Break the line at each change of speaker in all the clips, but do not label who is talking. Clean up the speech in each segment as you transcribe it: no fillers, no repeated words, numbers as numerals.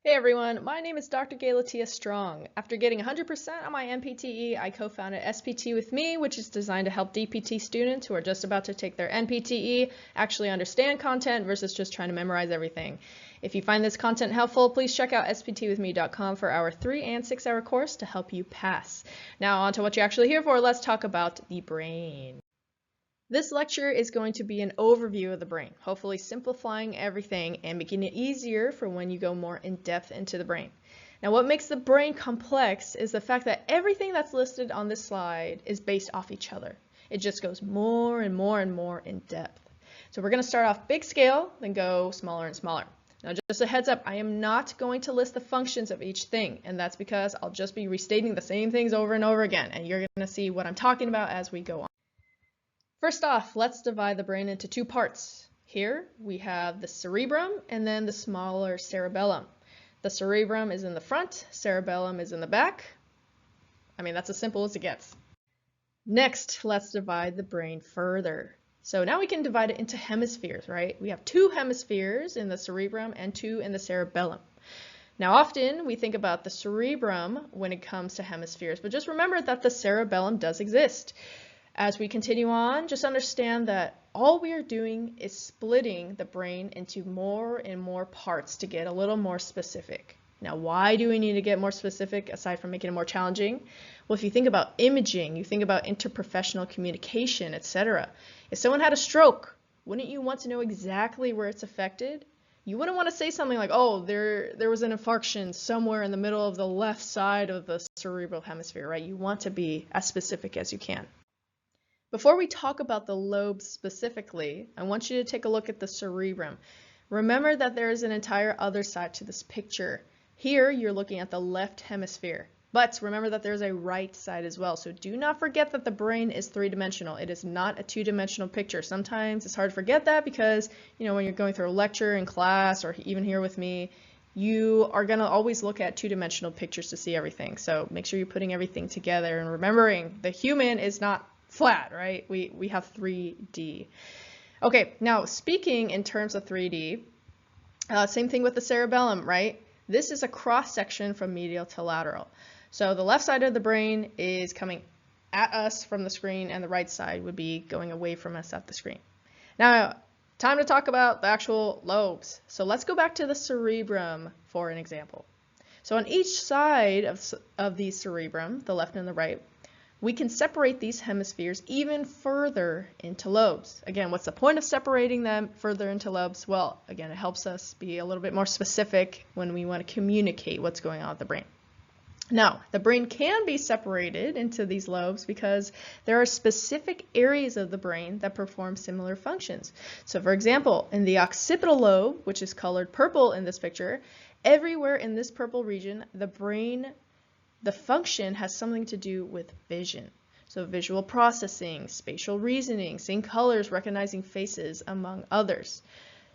Hey everyone, my name is Dr. Galatia Strong. After getting 100% on my NPTE, I co-founded SPT with Me, which is designed to help DPT students who are just about to take their NPTE actually understand content versus just trying to memorize everything. If you find this content helpful, please check out sptwithme.com for our 3 and 6 hour course to help you pass. Now on to what you're actually here for. Let's talk about the brain. This lecture is going to be an overview of the brain, hopefully simplifying everything and making it easier for when you go more in depth into the brain. Now, what makes the brain complex is the fact that everything that's listed on this slide is based off each other. It just goes more and more and more in depth. So we're going to start off big scale, then go smaller and smaller. Now, just a heads up, I am not going to list the functions of each thing, and that's because I'll just be restating the same things over and over again, and you're going to see what I'm talking about as we go on. First off, let's divide the brain into 2 parts. Here we have the cerebrum and then the smaller cerebellum. The cerebrum is in the front, cerebellum is in the back. I mean, that's as simple as it gets. Next, let's divide the brain further. So now we can divide it into hemispheres, right? We have 2 hemispheres in the cerebrum and 2 in the cerebellum. Now, often we think about the cerebrum when it comes to hemispheres, but just remember that the cerebellum does exist. As we continue on, just understand that all we are doing is splitting the brain into more and more parts to get a little more specific. Now, why do we need to get more specific aside from making it more challenging? Well, if you think about imaging, you think about interprofessional communication, etc. If someone had a stroke, wouldn't you want to know exactly where it's affected? You wouldn't want to say something like, oh, there was an infarction somewhere in the middle of the left side of the cerebral hemisphere, right? You want to be as specific as you can. Before we talk about the lobes specifically, I want you to take a look at the cerebrum. Remember that there is an entire other side to this picture. Here, you're looking at the left hemisphere. But remember that there's a right side as well. So do not forget that the brain is 3-dimensional. It is not a 2-dimensional picture. Sometimes it's hard to forget that because, when you're going through a lecture in class or even here with me, you are going to always look at 2-dimensional pictures to see everything. So make sure you're putting everything together and remembering the human is not flat, right? We have 3D. Okay, now speaking in terms of 3D, same thing with the cerebellum, right? This is a cross section from medial to lateral. So the left side of the brain is coming at us from the screen and the right side would be going away from us at the screen. Now, time to talk about the actual lobes. So let's go back to the cerebrum for an example. So on each side of the cerebrum, the left and the right, we can separate these hemispheres even further into lobes. Again, what's the point of separating them further into lobes? Well, again, it helps us be a little bit more specific when we want to communicate what's going on with the brain. Now, the brain can be separated into these lobes because there are specific areas of the brain that perform similar functions. So for example, in the occipital lobe, which is colored purple in this picture, everywhere in this purple region, the function has something to do with vision. So visual processing, spatial reasoning, seeing colors, recognizing faces, among others.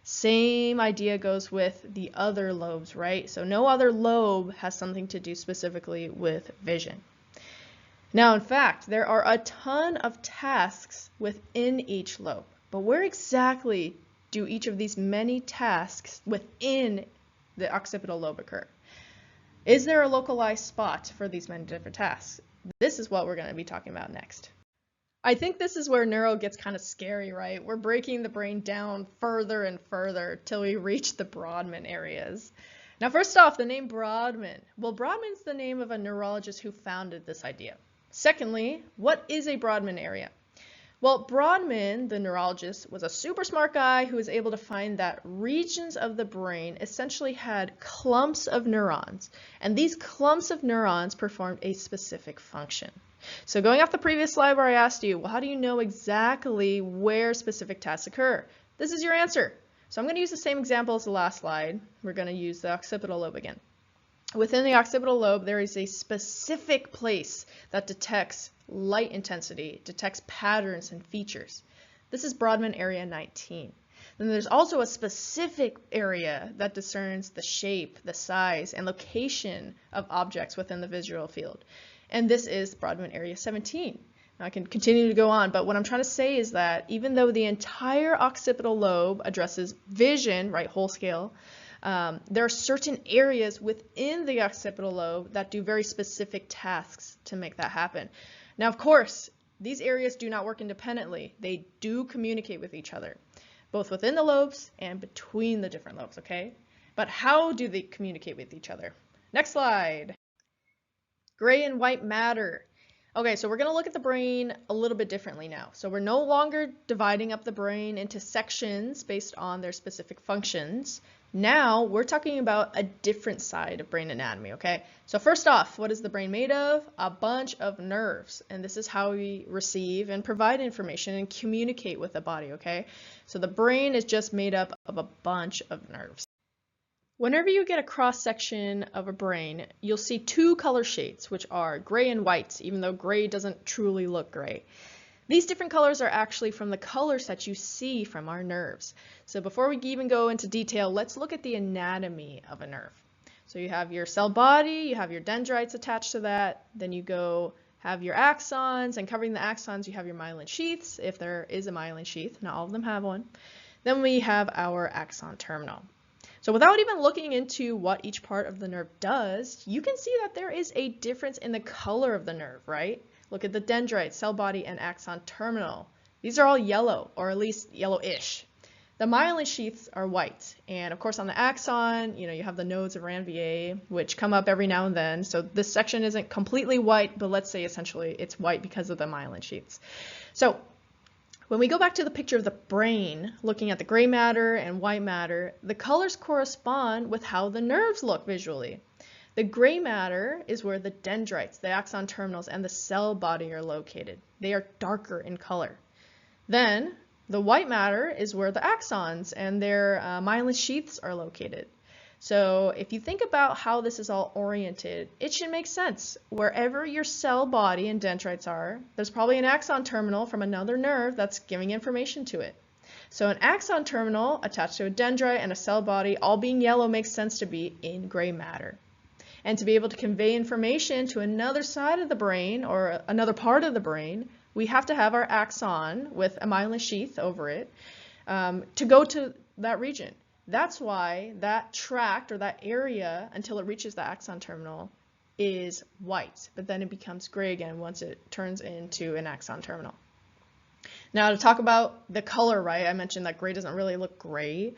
Same idea goes with the other lobes, right? So no other lobe has something to do specifically with vision. Now, in fact, there are a ton of tasks within each lobe. But where exactly do each of these many tasks within the occipital lobe occur? Is there a localized spot for these many different tasks? This is what we're going to be talking about next. I think this is where neuro gets kind of scary, right? We're breaking the brain down further and further till we reach the Brodmann areas. Now, first off, the name Brodmann. Well, Brodmann's the name of a neurologist who founded this idea. Secondly, what is a Brodmann area? Well, Brodmann, the neurologist, was a super smart guy who was able to find that regions of the brain essentially had clumps of neurons, and these clumps of neurons performed a specific function. So going off the previous slide where I asked you, well, how do you know exactly where specific tasks occur? This is your answer. So I'm going to use the same example as the last slide. We're going to use the occipital lobe again. Within the occipital lobe, there is a specific place that detects light intensity, detects patterns and features. This is Brodmann area 19. Then there's also a specific area that discerns the shape, the size, and location of objects within the visual field. And this is Brodmann area 17. Now I can continue to go on, but what I'm trying to say is that even though the entire occipital lobe addresses vision, right, whole scale, There are certain areas within the occipital lobe that do very specific tasks to make that happen. Now, of course, these areas do not work independently. They do communicate with each other, both within the lobes and between the different lobes, okay? But how do they communicate with each other? Next slide. Gray and white matter. Okay, so we're going to look at the brain a little bit differently now. So we're no longer dividing up the brain into sections based on their specific functions. Now we're talking about a different side of brain anatomy, okay? So first off, what is the brain made of? A bunch of nerves, and this is how we receive and provide information and communicate with the body, okay? So the brain is just made up of a bunch of nerves. Whenever you get a cross-section of a brain, you'll see two color shades, which are gray and white, even though gray doesn't truly look gray. These different colors are actually from the colors that you see from our nerves. So before we even go into detail, let's look at the anatomy of a nerve. So you have your cell body, you have your dendrites attached to that, then you have your axons, and covering the axons you have your myelin sheaths, if there is a myelin sheath. Not all of them have one. Then we have our axon terminal. So without even looking into what each part of the nerve does, you can see that there is a difference in the color of the nerve, right? Look at the dendrite, cell body, and axon terminal. These are all yellow, or at least yellowish. The myelin sheaths are white. And of course on the axon, you have the nodes of Ranvier, which come up every now and then. So this section isn't completely white, but let's say essentially it's white because of the myelin sheaths. So when we go back to the picture of the brain, looking at the gray matter and white matter, the colors correspond with how the nerves look visually. The gray matter is where the dendrites, the axon terminals, and the cell body are located. They are darker in color. Then the white matter is where the axons and their myelin sheaths are located. So if you think about how this is all oriented, it should make sense. Wherever your cell body and dendrites are, there's probably an axon terminal from another nerve that's giving information to it. So an axon terminal attached to a dendrite and a cell body all being yellow makes sense to be in gray matter. And to be able to convey information to another side of the brain or another part of the brain, we have to have our axon with a myelin sheath over it to go to that region. That's why that tract or that area until it reaches the axon terminal is white, but then it becomes gray again once it turns into an axon terminal. Now to talk about the color, right? I mentioned that gray doesn't really look gray,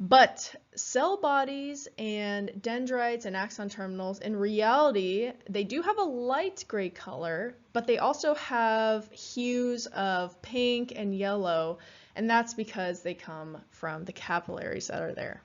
but cell bodies and dendrites and axon terminals, in reality, they do have a light gray color, but they also have hues of pink and yellow, and that's because they come from the capillaries that are there.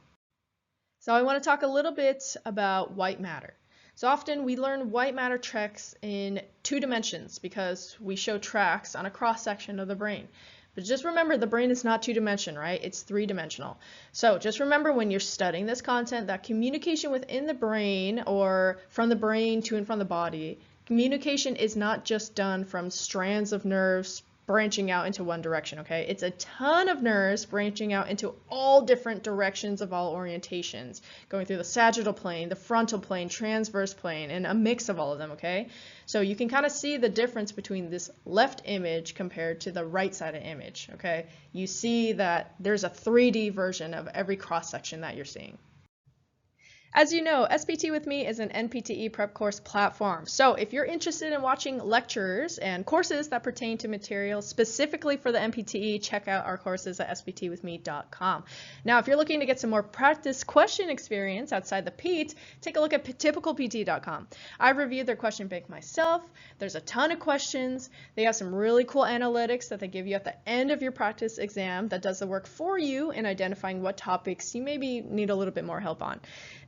So I want to talk a little bit about white matter. So often we learn white matter tracks in 2 dimensions because we show tracks on a cross-section of the brain. But just remember, the brain is not 2-dimensional, right? It's 3-dimensional. So just remember when you're studying this content that communication within the brain or from the brain to and from the body, communication is not just done from strands of nerves branching out into one direction, okay? It's a ton of nerves branching out into all different directions of all orientations, going through the sagittal plane, the frontal plane, transverse plane, and a mix of all of them, okay? So you can kind of see the difference between this left image compared to the right side of image, okay? You see that there's a 3D version of every cross-section that you're seeing. As you know, SPT with me is an NPTE prep course platform. So if you're interested in watching lectures and courses that pertain to material specifically for the NPTE, check out our courses at sptwithme.com. Now, if you're looking to get some more practice question experience outside the PET, take a look at typicalpt.com. I've reviewed their question bank myself. There's a ton of questions. They have some really cool analytics that they give you at the end of your practice exam that does the work for you in identifying what topics you maybe need a little bit more help on.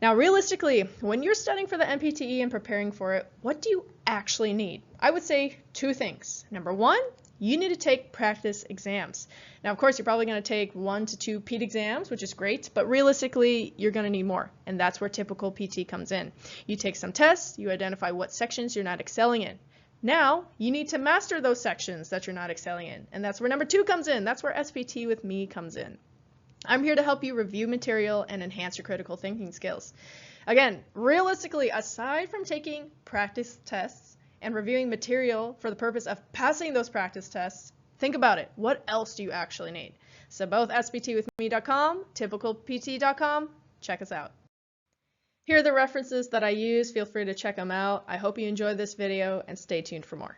Now, realistically, when you're studying for the NPTE and preparing for it, what do you actually need? I would say 2 things. Number 1, you need to take practice exams. Now, of course, you're probably going to take 1 to 2 PET exams, which is great, but realistically, you're going to need more, and that's where typical PT comes in. You take some tests, you identify what sections you're not excelling in. Now, you need to master those sections that you're not excelling in, and that's where number 2 comes in. That's where SPT with me comes in. I'm here to help you review material and enhance your critical thinking skills. Again, realistically, aside from taking practice tests and reviewing material for the purpose of passing those practice tests, think about it. What else do you actually need? So both sptwithme.com, typicalpt.com, check us out. Here are the references that I use. Feel free to check them out. I hope you enjoyed this video and stay tuned for more.